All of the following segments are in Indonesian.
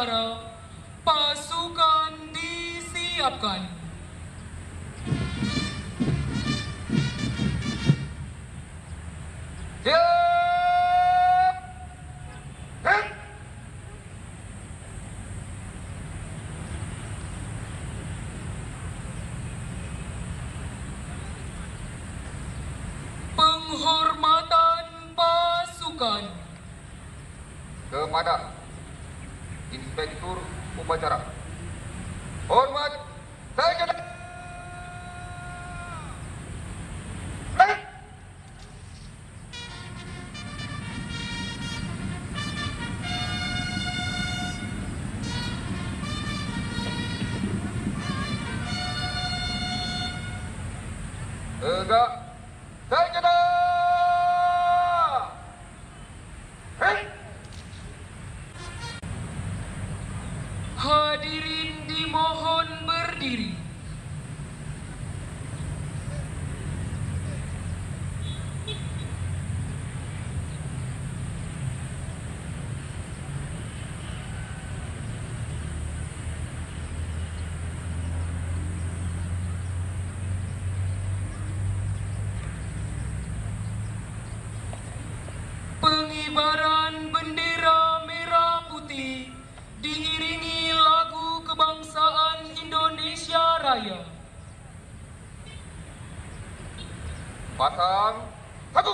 upacara, pasukan disiapkan. Siap! Hei! Penghormatan pasukan. Kepada Inspektur Upacara. Hormat saja. Tegak saja. Hadirin dimohon berdiri. Pengibaran bendera merah putih diiringi lagu kebangsaan Indonesia Raya. Pasang satu.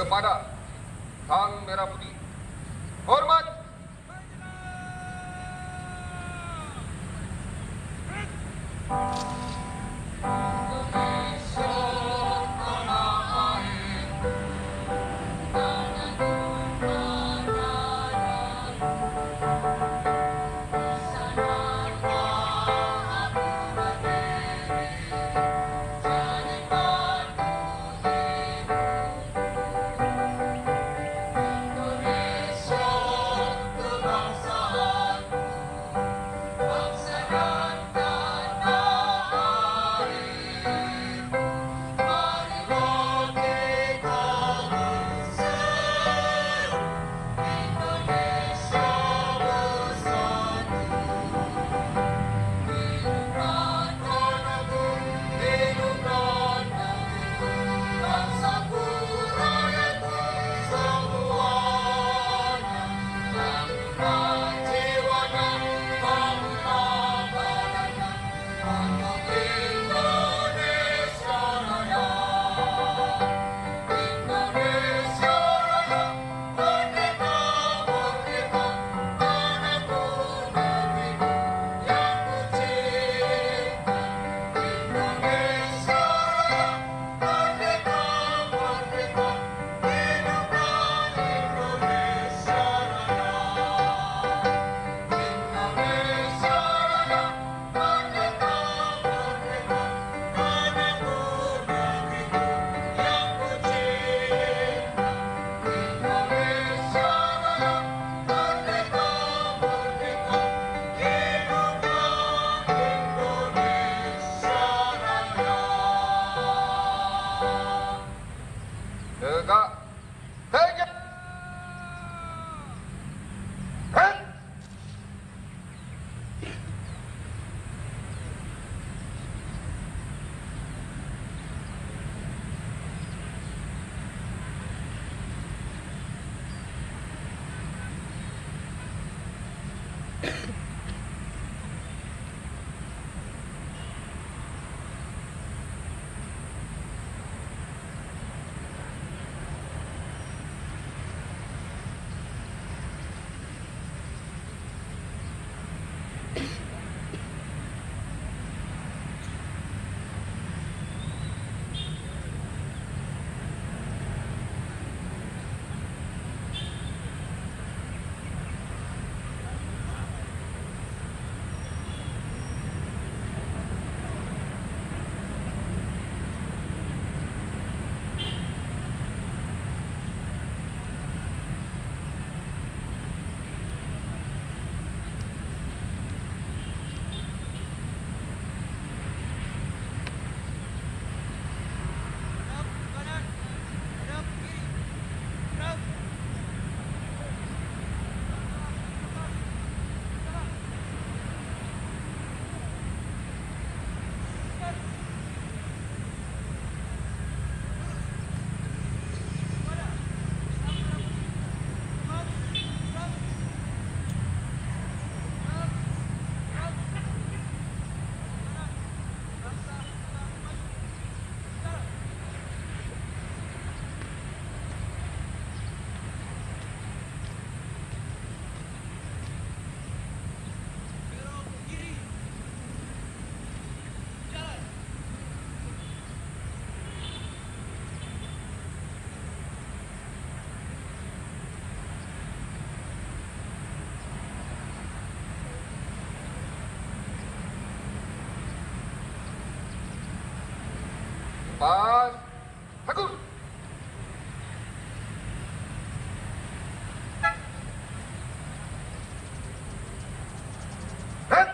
kepada Sang Merah Putih. Hormat. Tegak. Tegak. Pas. Teguh. Red.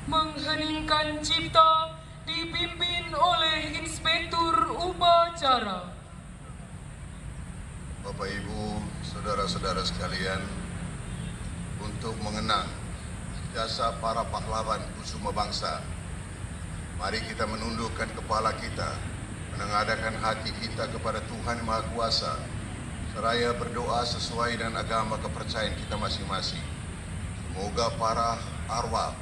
Mengheningkan cipta dipimpin oleh Inspektur Upacara. Bapak Ibu, saudara-saudara sekalian, untuk mengenang jasa para pahlawan kusuma bangsa. Mari kita menundukkan kepala kita, menengadahkan hati kita kepada Tuhan Maha Kuasa, seraya berdoa sesuai dengan agama kepercayaan kita masing-masing. Semoga para arwah,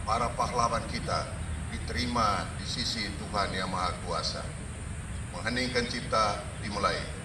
para pahlawan kita diterima di sisi Tuhan Yang Maha Kuasa. Mengheningkan cipta dimulai.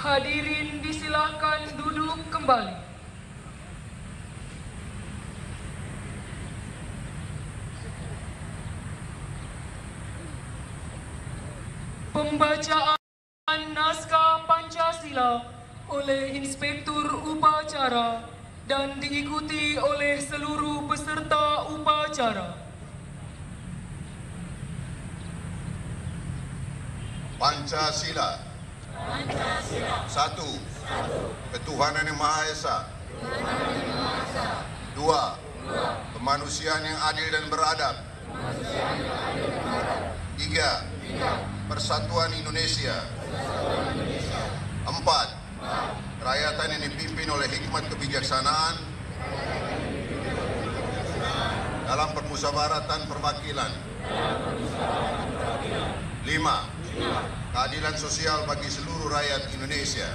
Hadirin disilahkan duduk kembali. Pembacaan naskah Pancasila oleh Inspektur Upacara dan diikuti oleh seluruh peserta upacara. Pancasila. Satu, ketuhanan yang Maha Esa. Dua, kemanusiaan yang adil dan beradab. Tiga, persatuan Indonesia. Empat, kerakyatan yang dipimpin oleh hikmat kebijaksanaan dalam permusawaratan perwakilan. Lima, keadilan sosial bagi seluruh rakyat Indonesia.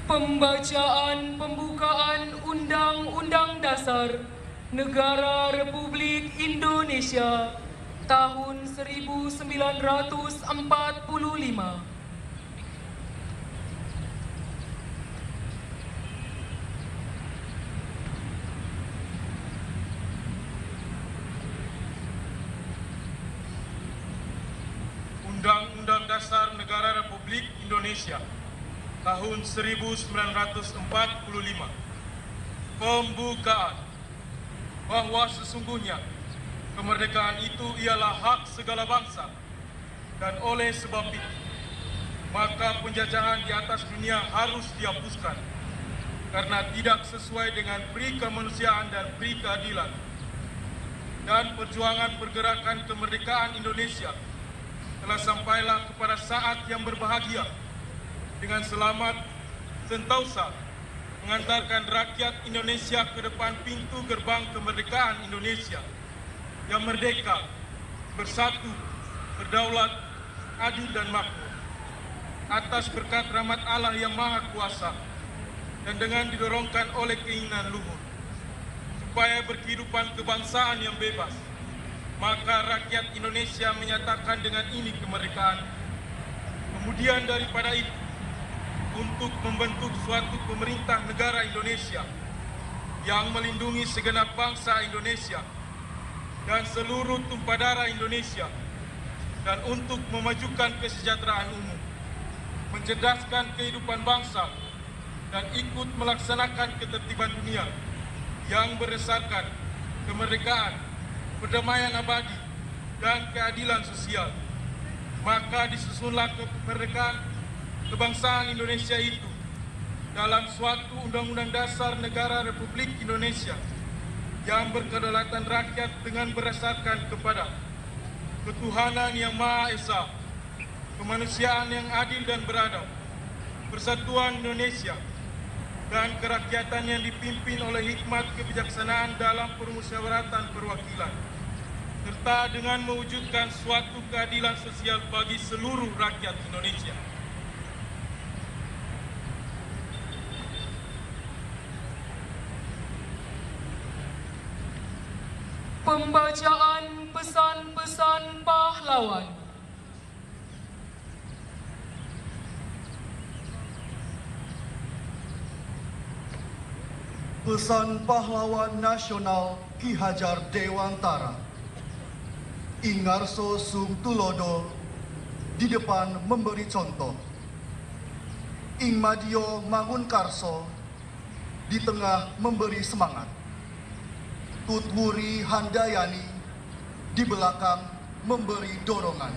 Pembacaan pembukaan Undang-Undang Dasar Negara Republik Indonesia tahun 1945. Undang-Undang Dasar Negara Republik Indonesia tahun 1945. Pembukaan. Bahwa sesungguhnya kemerdekaan itu ialah hak segala bangsa, dan oleh sebab itu maka penjajahan di atas dunia harus dihapuskan karena tidak sesuai dengan pri kemanusiaan dan pri keadilan. Dan perjuangan pergerakan kemerdekaan Indonesia telah sampailah kepada saat yang berbahagia dengan selamat sentosa mengantarkan rakyat Indonesia ke depan pintu gerbang kemerdekaan Indonesia yang merdeka, bersatu, berdaulat, adil dan makmur atas berkat rahmat Allah yang Maha Kuasa dan dengan didorongkan oleh keinginan luhur supaya berkehidupan kebangsaan yang bebas. Maka rakyat Indonesia menyatakan dengan ini kemerdekaan. Kemudian daripada itu, untuk membentuk suatu pemerintah negara Indonesia yang melindungi segenap bangsa Indonesia dan seluruh tumpah darah Indonesia, dan untuk memajukan kesejahteraan umum, mencerdaskan kehidupan bangsa, dan ikut melaksanakan ketertiban dunia yang berdasarkan kemerdekaan, perdamaian abadi, dan keadilan sosial. Maka disusunlah kemerdekaan kebangsaan Indonesia itu dalam suatu Undang-Undang Dasar Negara Republik Indonesia yang berkedaulatan rakyat dengan berdasarkan kepada ketuhanan yang Maha Esa, kemanusiaan yang adil dan beradab, persatuan Indonesia, dan kerakyatan yang dipimpin oleh hikmat kebijaksanaan dalam permusyawaratan perwakilan, serta dengan mewujudkan suatu keadilan sosial bagi seluruh rakyat Indonesia. Pembacaan pesan-pesan pahlawan. Pesan pahlawan nasional Ki Hajar Dewantara. Ingarso Sung Tulodo di depan memberi contoh. Ing Madio Mangunkarso di tengah memberi semangat. Tutwuri Handayani di belakang memberi dorongan.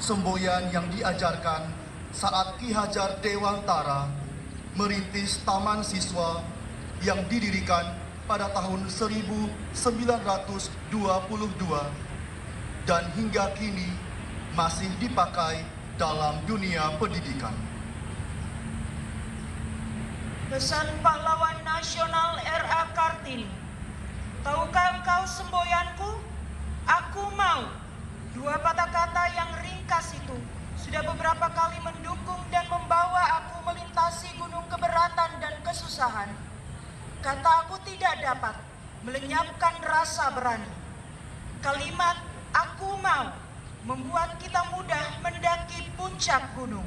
Semboyan yang diajarkan saat Ki Hajar Dewantara merintis Taman Siswa yang didirikan pada tahun 1922 dan hingga kini masih dipakai dalam dunia pendidikan. Pesan pahlawan nasional R.A. Kartini. Tahukah engkau semboyanku? Aku mau. Dua patah kata yang ringkas itu sudah beberapa kali mendukung dan membawa aku melintasi gunung keberatan dan kesusahan. Kata aku tidak dapat melenyapkan rasa berani. Kalimat aku mau membuat kita mudah mendaki puncak gunung.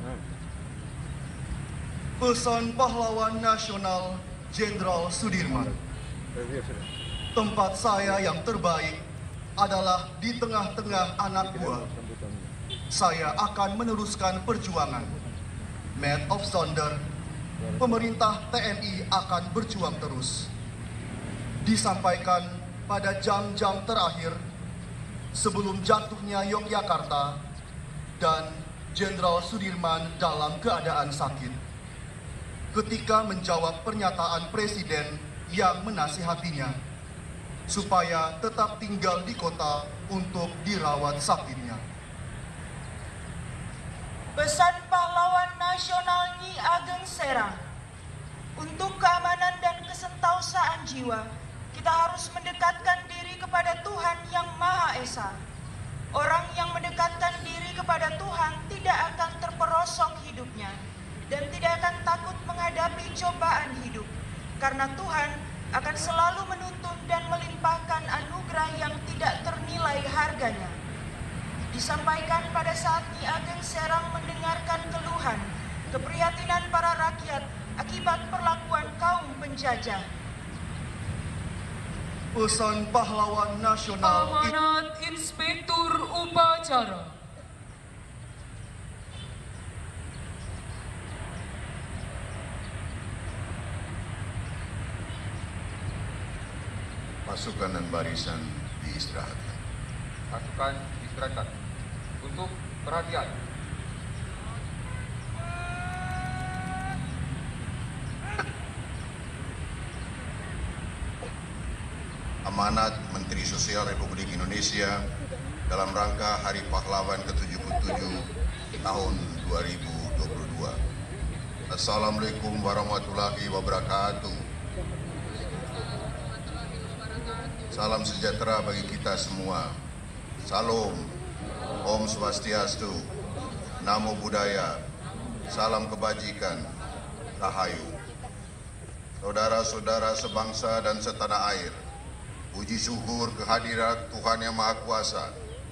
Pesan pahlawan nasional Jenderal Sudirman. Tempat saya yang terbaik adalah di tengah-tengah anak buah. Saya akan meneruskan perjuangan. Maid of Sonder, pemerintah TNI akan berjuang terus. Disampaikan pada jam-jam terakhir sebelum jatuhnya Yogyakarta dan Jenderal Sudirman dalam keadaan sakit. Ketika menjawab pernyataan Presiden yang menasihatinya supaya tetap tinggal di kota untuk dirawat sakitnya. Pesan pahlawan nasional Nyi Ageng Serang. Untuk keamanan dan kesentausaan jiwa, kita harus mendekatkan diri kepada Tuhan yang Maha Esa. Orang yang mendekatkan diri kepada Tuhan tidak akan terperosok hidupnya dan tidak akan takut menghadapi cobaan hidup, karena Tuhan akan selalu menuntun dan melimpahkan anugerah yang tidak ternilai harganya. Disampaikan pada saat Nyi Ageng Serang mendengarkan keluhan, keprihatinan para rakyat akibat perlakuan kaum penjajah. Pesan pahlawan nasional Amanat Inspektur Upacara. Pasukan dan barisan diistirahatkan. Pasukan diistirahatkan. Untuk perhatian. Amanat Menteri Sosial Republik Indonesia dalam rangka Hari Pahlawan ke-77 tahun 2022. Assalamualaikum warahmatullahi wabarakatuh. Salam sejahtera bagi kita semua. Salam, Om Swastiastu, Namo Buddhaya, salam kebajikan, Rahayu. Saudara-saudara sebangsa dan setanah air, puji syukur kehadirat Tuhan Yang Maha Kuasa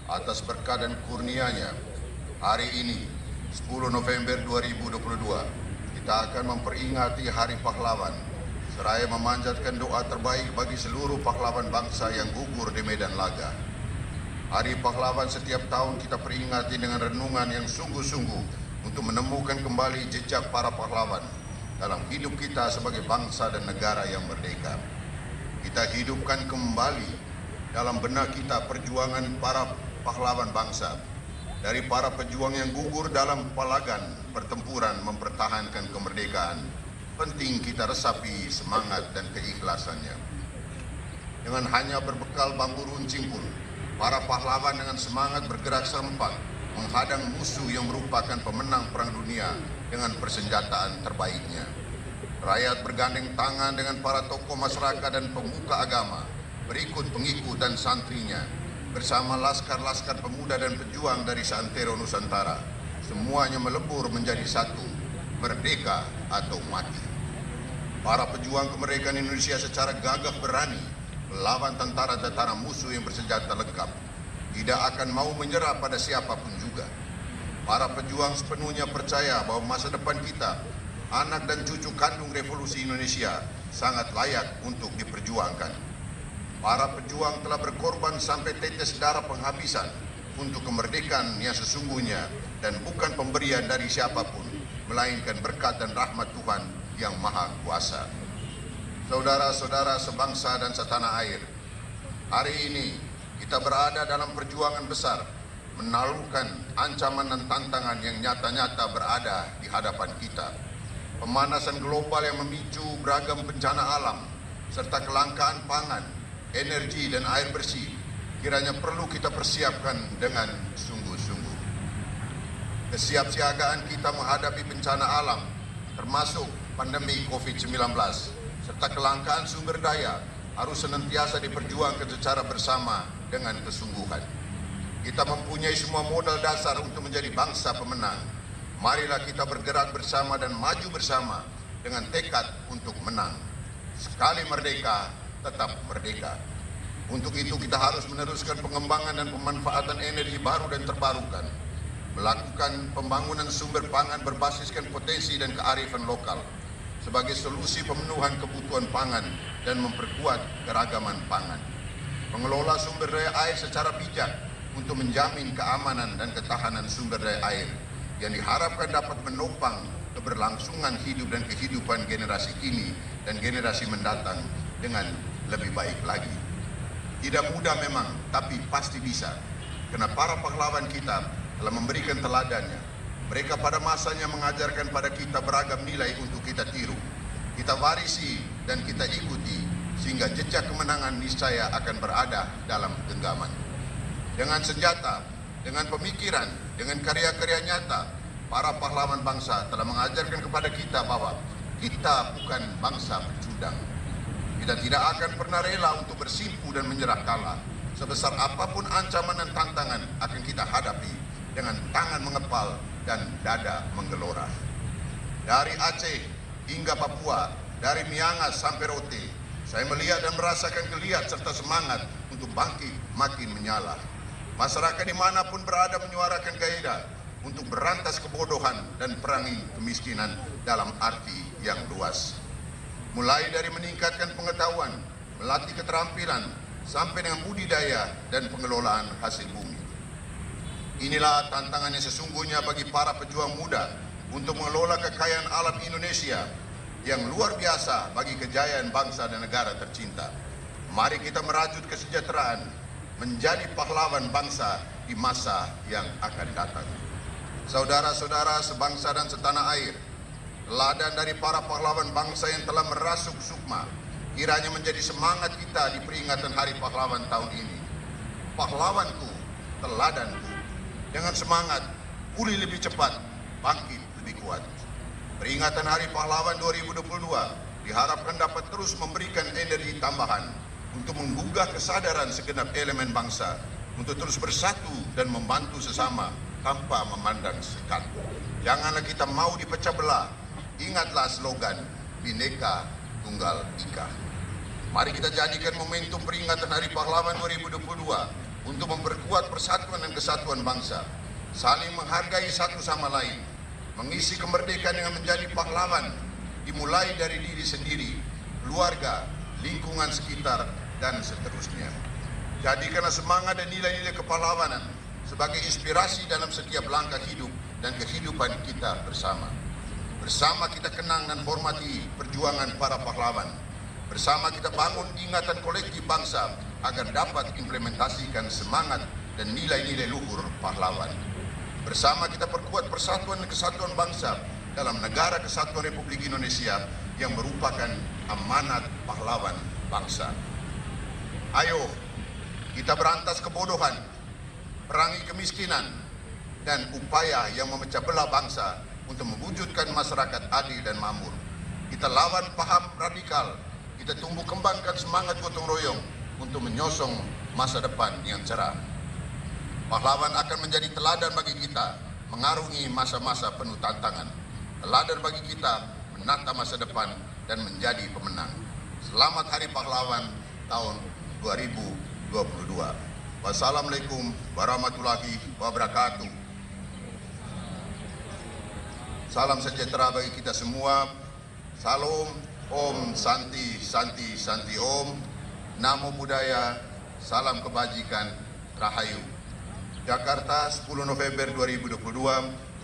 atas berkat dan kurnia-Nya. Hari ini, 10 November 2022, kita akan memperingati Hari Pahlawan, seraya memanjatkan doa terbaik bagi seluruh pahlawan bangsa yang gugur di medan laga. Hari Pahlawan setiap tahun kita peringati dengan renungan yang sungguh-sungguh untuk menemukan kembali jejak para pahlawan dalam hidup kita sebagai bangsa dan negara yang merdeka. Kita hidupkan kembali dalam benak kita perjuangan para pahlawan bangsa. Dari para pejuang yang gugur dalam pelagan pertempuran mempertahankan kemerdekaan, penting kita resapi semangat dan keikhlasannya. Dengan hanya berbekal bambu runcing pun, para pahlawan dengan semangat bergerak serempak menghadang musuh yang merupakan pemenang Perang Dunia dengan persenjataan terbaiknya. Rakyat bergandeng tangan dengan para tokoh masyarakat dan pemuka agama, berikut pengikut dan santrinya, bersama laskar-laskar pemuda dan pejuang dari seantero Nusantara. Semuanya melebur menjadi satu, merdeka atau mati. Para pejuang kemerdekaan Indonesia secara gagah berani melawan tentara-tentara musuh yang bersenjata lengkap. Tidak akan mau menyerah pada siapapun juga. Para pejuang sepenuhnya percaya bahwa masa depan kita, anak dan cucu kandung revolusi Indonesia, sangat layak untuk diperjuangkan. Para pejuang telah berkorban sampai tetes darah penghabisan untuk kemerdekaan yang sesungguhnya dan bukan pemberian dari siapapun, melainkan berkat dan rahmat Tuhan yang Maha Kuasa. Saudara-saudara sebangsa dan setanah air, hari ini kita berada dalam perjuangan besar, menaklukkan ancaman dan tantangan yang nyata-nyata berada di hadapan kita. Pemanasan global yang memicu beragam bencana alam, serta kelangkaan pangan, energi dan air bersih kiranya perlu kita persiapkan dengan sungguh-sungguh. Kesiapsiagaan kita menghadapi bencana alam termasuk pandemi COVID-19 serta kelangkaan sumber daya harus senantiasa diperjuangkan secara bersama dengan kesungguhan. Kita mempunyai semua modal dasar untuk menjadi bangsa pemenang. Marilah kita bergerak bersama dan maju bersama dengan tekad untuk menang. Sekali merdeka, tetap merdeka. Untuk itu kita harus meneruskan pengembangan dan pemanfaatan energi baru dan terbarukan, melakukan pembangunan sumber pangan berbasiskan potensi dan kearifan lokal sebagai solusi pemenuhan kebutuhan pangan dan memperkuat keragaman pangan. Mengelola sumber daya air secara bijak untuk menjamin keamanan dan ketahanan sumber daya air yang diharapkan dapat menopang keberlangsungan hidup dan kehidupan generasi kini dan generasi mendatang dengan lebih baik lagi. Tidak mudah memang, tapi pasti bisa. Karena para pahlawan kita telah memberikan teladannya. Mereka pada masanya mengajarkan pada kita beragam nilai untuk kita tiru, kita warisi dan kita ikuti, sehingga jejak kemenangan niscaya akan berada dalam genggaman. Dengan senjata, dengan pemikiran, dengan karya-karya nyata, para pahlawan bangsa telah mengajarkan kepada kita bahwa kita bukan bangsa pecundang. Kita tidak akan pernah rela untuk bersimpu dan menyerah kalah. Sebesar apapun ancaman dan tantangan akan kita hadapi dengan tangan mengepal dan dada menggelora. Dari Aceh hingga Papua, dari Miangas sampai Rote, saya melihat dan merasakan geliat serta semangat untuk bangkit makin menyala. Masyarakat dimanapun berada menyuarakan gairah untuk berantas kebodohan dan perangi kemiskinan dalam arti yang luas. Mulai dari meningkatkan pengetahuan, melatih keterampilan, sampai dengan budidaya dan pengelolaan hasil bumi. Inilah tantangan yang sesungguhnya bagi para pejuang muda untuk mengelola kekayaan alam Indonesia yang luar biasa bagi kejayaan bangsa dan negara tercinta. Mari kita merajut kesejahteraan, menjadi pahlawan bangsa di masa yang akan datang. Saudara-saudara sebangsa dan setanah air, teladan dari para pahlawan bangsa yang telah merasuk sukma kiranya menjadi semangat kita di peringatan Hari Pahlawan tahun ini. Pahlawanku, teladanku, dengan semangat, pulih lebih cepat, bangkit lebih kuat. Peringatan Hari Pahlawan 2022 diharapkan dapat terus memberikan energi tambahan untuk menggugah kesadaran segenap elemen bangsa untuk terus bersatu dan membantu sesama tanpa memandang sekat. Janganlah kita mau dipecah belah. Ingatlah slogan Bhinneka Tunggal Ika. Mari kita jadikan momentum peringatan Hari Pahlawan 2022 untuk memperkuat persatuan dan kesatuan bangsa, saling menghargai satu sama lain, mengisi kemerdekaan dengan menjadi pahlawan, dimulai dari diri sendiri, keluarga, lingkungan sekitar, dan seterusnya. Jadikanlah semangat dan nilai-nilai kepahlawanan sebagai inspirasi dalam setiap langkah hidup dan kehidupan kita bersama. Bersama kita kenang dan hormati perjuangan para pahlawan. Bersama kita bangun ingatan kolektif bangsa agar dapat implementasikan semangat dan nilai-nilai luhur pahlawan. Bersama kita perkuat persatuan dan kesatuan bangsa dalam negara kesatuan Republik Indonesia yang merupakan amanat pahlawan bangsa. Ayo, kita berantas kebodohan, perangi kemiskinan, dan upaya yang memecah belah bangsa untuk mewujudkan masyarakat adil dan makmur. Kita lawan paham radikal, kita tumbuh kembangkan semangat gotong royong untuk menyosong masa depan yang cerah. Pahlawan akan menjadi teladan bagi kita mengarungi masa-masa penuh tantangan. Teladan bagi kita menata masa depan dan menjadi pemenang. Selamat Hari Pahlawan tahun 2022. Wassalamualaikum warahmatullahi wabarakatuh. Salam sejahtera bagi kita semua. Salam, Om Santi, Santi, Santi Om. Namo Buddhaya, salam kebajikan, Rahayu. Jakarta, 10 November 2022,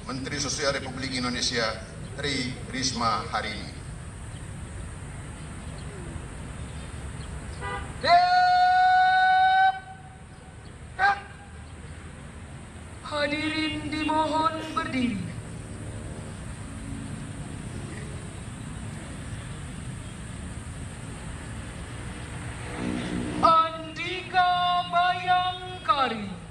Menteri Sosial Republik Indonesia, Tri Risma Harini. Hadirin dimohon berdiri. Andika Bayangkari.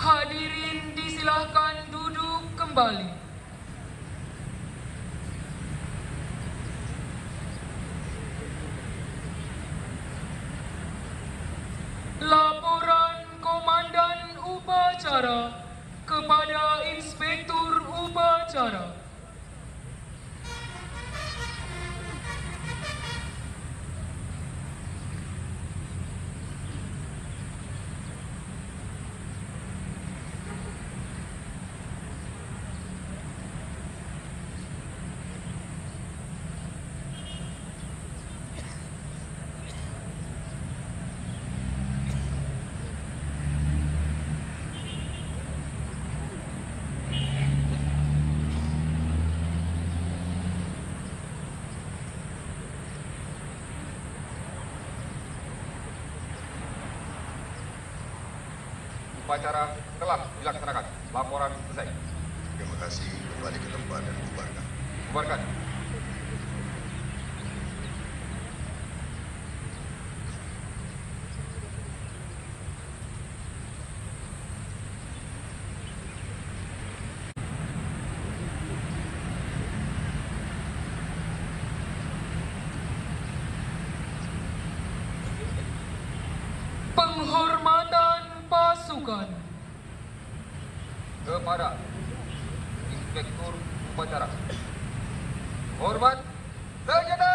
Hadirin disilahkan duduk kembali. Laporan Komandan Upacara kepada Inspektur Upacara. Upacara telah dilaksanakan. Laporan selesai. Terima kasih. Kembali ke tempat dan bubarkan. Bubarkan. Penghormatan pasukan. Kepada Inspektur Upacara. Hormat senjata!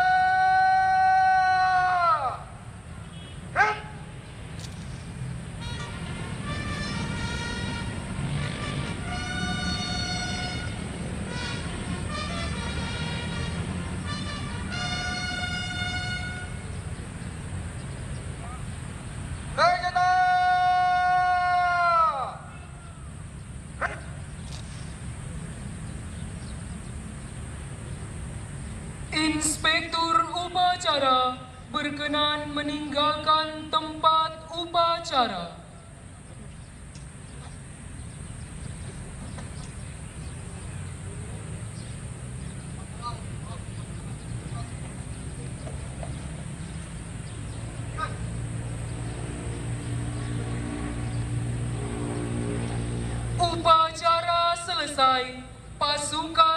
Senjata! Inspektur Upacara berkenan meninggalkan tempat upacara. Upacara selesai. pasukan